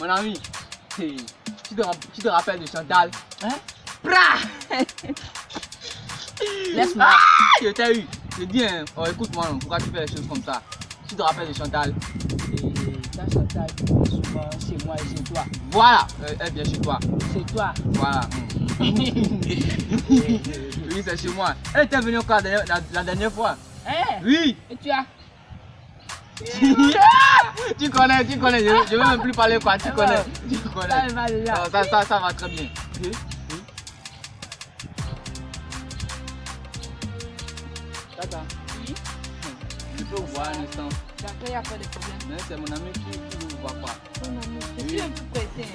Mon ami, tu te rappelles de Chantal? Hein? Pra! Laisse-moi. Ah, je t'ai eu. Je dis, hein, oh, écoute-moi, pourquoi tu fais les choses comme ça? Tu te rappelles de Chantal? Ta Chantal, souvent chez moi et chez toi. Voilà, elle vient chez toi. Chez toi. Voilà. Oui, c'est chez moi. Elle était venue encore la dernière fois. Hein? Oui. Et tu as? Tu connais, je vais même plus parler quoi, tu connais. Tu Ça connais. va là. Ça va très bien. Oui. Tata. Oui? Je peux vous voir un instant. D'accord, il n'y a pas de problème. Mais c'est mon ami qui ne vous voit pas. Ton ami, je suis un peu pressé.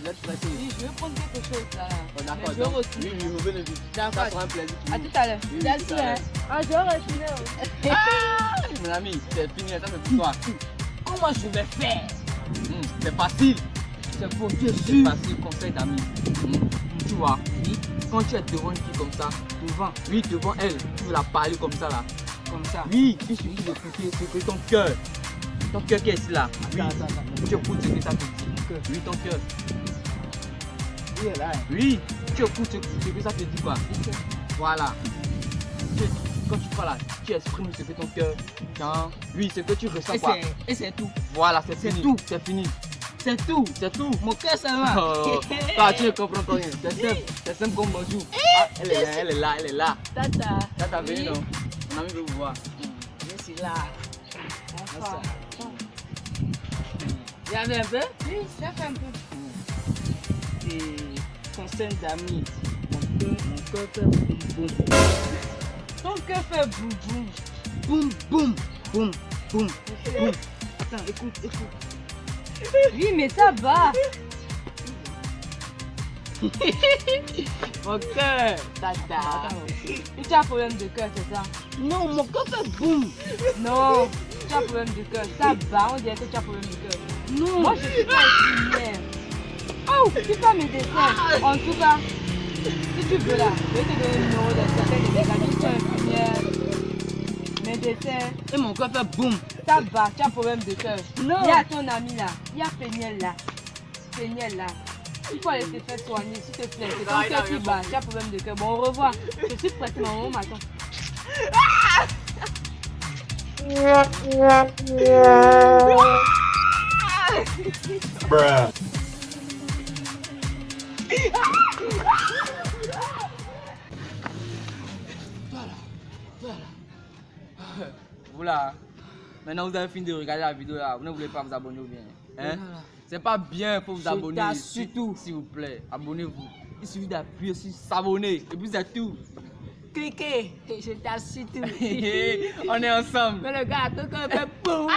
Vous êtes pressé? Oui, je vais prendre quelque chose là. Oh, d'accord. Mais je vais retourner. Oui, revenez vite. D'accord. Ça sera un plaisir. À tout à l'heure. Oui, Merci. tout à l'heure. Ah, je vais retourner. Mon ami, c'est fini, ça c'est pour toi. Comment je vais faire? C'est facile. C'est pour Dieu C'est sûr. facile, conseil d'amis. Tu vois, Oui, quand tu es devant une fille comme ça, devant, oui, devant elle, tu veux la parler comme ça là. comme ça. Oui, il suffit d'écouter ce que ton cœur qui est ici là. Oui, Attends. tu écoutes ce que ça te dit. Oui, ton cœur. Il est là. Oui, tu écoutes ce que ça te dit quoi. Voilà. Quand tu parles là, tu exprimes ce que ton cœur sent. Oui, ce que tu ressens quoi. Et c'est tout. Voilà, c'est fini. tout. C'est fini. C'est tout. C'est tout. Mon cœur, ça va. Oh, toi, tu ne comprends pas rien. C'est simple comme bonjour. Ah, elle est là. Tata. Tata, venez Oui. non. Mon ami veut vous voir. Je suis là. Enfin. Il y avait un peu? Oui, j'ai fait un peu. Et conseil d'amis. Mon cœur fait boum boum. Ton cœur fait boum boum. Boum boum. Boum boum. Boum. Attends, écoute. Oui, mais ça va. Mon cœur, tata. Tu as un problème de cœur, c'est ça? Non, mon cœur fait boum. Non, tu as un problème de cœur. Ça va, on dirait que tu as un problème de cœur. Non. Moi, je suis pas infirmière. Oh, tu fais mes dessins. En tout cas, si tu veux là, je vais te donner le numéro de certains de mes amis qui sont infirmières. Mes dessins. Et mon cœur fait boum. Ça va, tu as un problème de cœur. Non. Il y a ton ami là. Il y a Péniel là. Il faut aller te faire soigner, s'il te plaît. C'est ton cœur qui bat. Tu as un problème de cœur. Bon, au revoir. Je suis pressée, maman m'attend. Bruh. Vous là, maintenant vous avez fini de regarder la vidéo là, vous ne voulez pas vous abonner ou bien? Hein? C'est pas bien, il faut vous abonner. Surtout, s'il vous plaît, abonnez-vous. Il suffit d'appuyer sur s'abonner et puis c'est tout. cliquez, je t'assure tout. On est ensemble. Mais le gars, ton cœur fait boum.